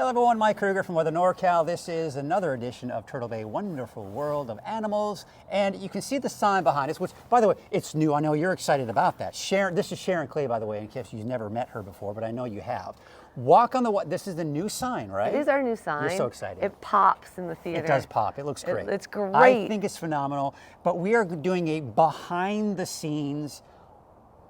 Hello everyone, Mike Kruger from Weather NorCal. This is another edition of Turtle Bay Wonderful World of Animals. And you can see the sign behind us, which, by the way, it's new. I know you're excited about that. Sharon, this is Sharon Clay, by the way, in case you've never met her before, but I know you have. Walk on the Water. This is the new sign, right? It is our new sign. You're so excited. It pops in the theater. It does pop. It looks great. It's great. I think it's phenomenal. But we are doing a behind the scenes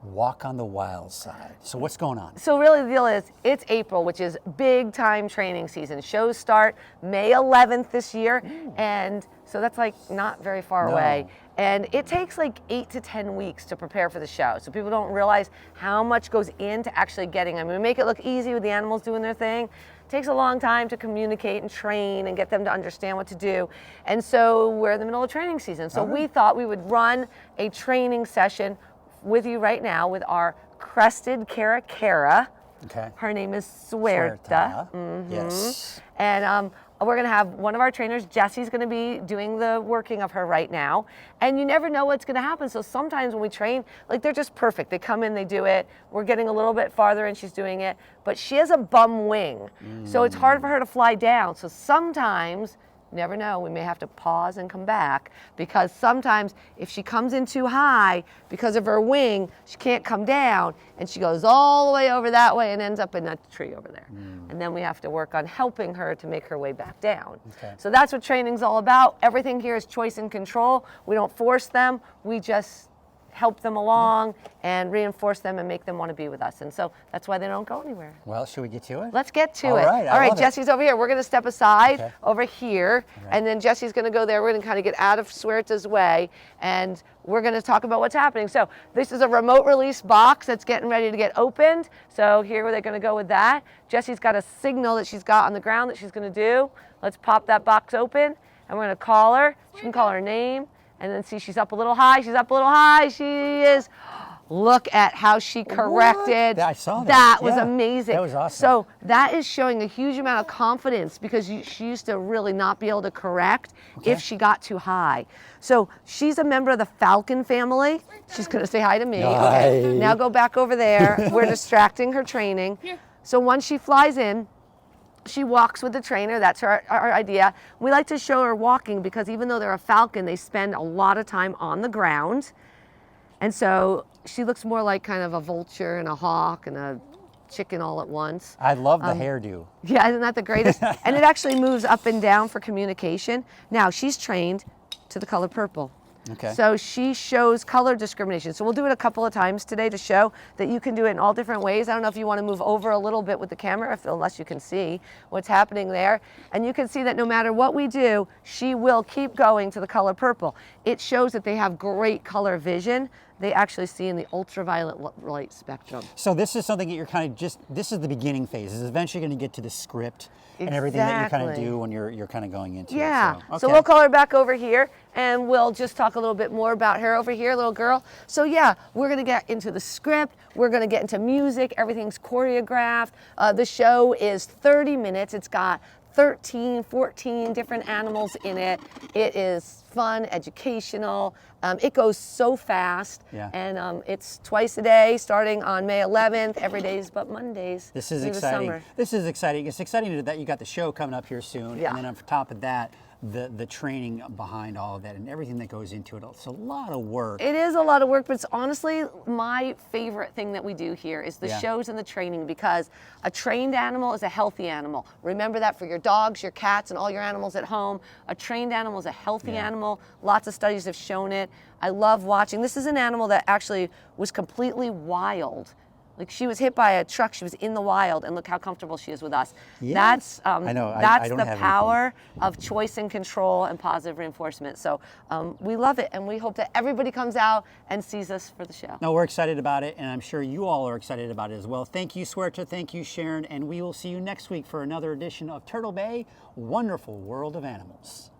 Walk on the Wild side. So what's going on? So really the deal is, it's April, which is big time training season. Shows start May 11th this year. Ooh. And so that's like not very far away. And it takes like 8 to 10 weeks to prepare for the show. So people don't realize how much goes into actually getting them. We make it look easy with the animals doing their thing. It takes a long time to communicate and train and get them to understand what to do. And so we're in the middle of training season. So we thought we would run a training session with you right now with our crested caracara. Okay. Her name is Suerta. Yes. And we're going to have one of our trainers, Jesse's going to be doing the working of her right now. And you never know what's going to happen. So sometimes when we train, like they're just perfect. They come in, they do it. We're getting a little bit farther and she's doing it. But she has a bum wing. So it's hard for her to fly down. So sometimes, you never know, we may have to pause and come back, because sometimes if she comes in too high because of her wing, she can't come down and she goes all the way over that way and ends up in that tree over there. And then we have to work on helping her to make her way back down. Okay. So that's what training's all about. Everything here is choice and control. We don't force them. We just help them along and reinforce them and make them want to be with us. And so that's why they don't go anywhere. Well, should we get to it? Let's get to it. All right, All right, Jesse's over here. We're going to step aside over here, and then Jesse's going to go there. We're going to kind of get out of Suerta's way, and we're going to talk about what's happening. So this is a remote release box that's getting ready to get opened. So here they're going to go with that. Jesse's got a signal that she's got on the ground that she's going to do. Let's pop that box open, and we're going to call her. She can call her name. And then see, she's up a little high. She's up a little high. She is. Look at how she corrected. What? I saw that. That was amazing. That was awesome. So that is showing a huge amount of confidence, because she used to really not be able to correct if she got too high. So she's a member of the falcon family. She's going to say hi to me. Okay. Now go back over there. We're distracting her training. So once she flies in, she walks with the trainer. That's our idea. We like to show her walking because even though they're a falcon, they spend a lot of time on the ground. And so she looks more like kind of a vulture and a hawk and a chicken all at once. I love the hairdo. Yeah, isn't that the greatest? And it actually moves up and down for communication. Now she's trained to the color purple. Okay. So she shows color discrimination. So we'll do it a couple of times today to show that you can do it in all different ways. I don't know if you want to move over a little bit with the camera, unless you can see what's happening there. And you can see that no matter what we do, she will keep going to the color purple. It shows that they have great color vision. They actually see in the ultraviolet light spectrum. So this is something that you're kind of this is the beginning phase. It's eventually going to get to the script and everything that you kind of do when you're kind of going into it. So we'll call her back over here and we'll just talk a little bit more about her over here, little girl. So yeah, we're going to get into the script. We're going to get into music. Everything's choreographed. The show is 30 minutes. It's got 13, 14 different animals in it. It is fun, educational. It goes so fast. And it's twice a day, starting on May 11th, every days but Mondays. This is exciting. This is exciting. It's exciting that you got the show coming up here soon. And then on top of that, the training behind all of that and everything that goes into it. It's a lot of work. It is a lot of work, but it's honestly my favorite thing that we do here is the shows and the training, because a trained animal is a healthy animal. Remember that for your dogs, your cats, and all your animals at home. A trained animal is a healthy animal. Lots of studies have shown it. I love watching. This is an animal that actually was completely wild. Like, she was hit by a truck, she was in the wild, and look how comfortable she is with us. That's I know. That's the power of choice and control and positive reinforcement. So we love it, and we hope that everybody comes out and sees us for the show. No, we're excited about it, and I'm sure you all are excited about it as well. Thank you, Suerta. Thank you, Sharon, and we will see you next week for another edition of Turtle Bay Wonderful World of Animals.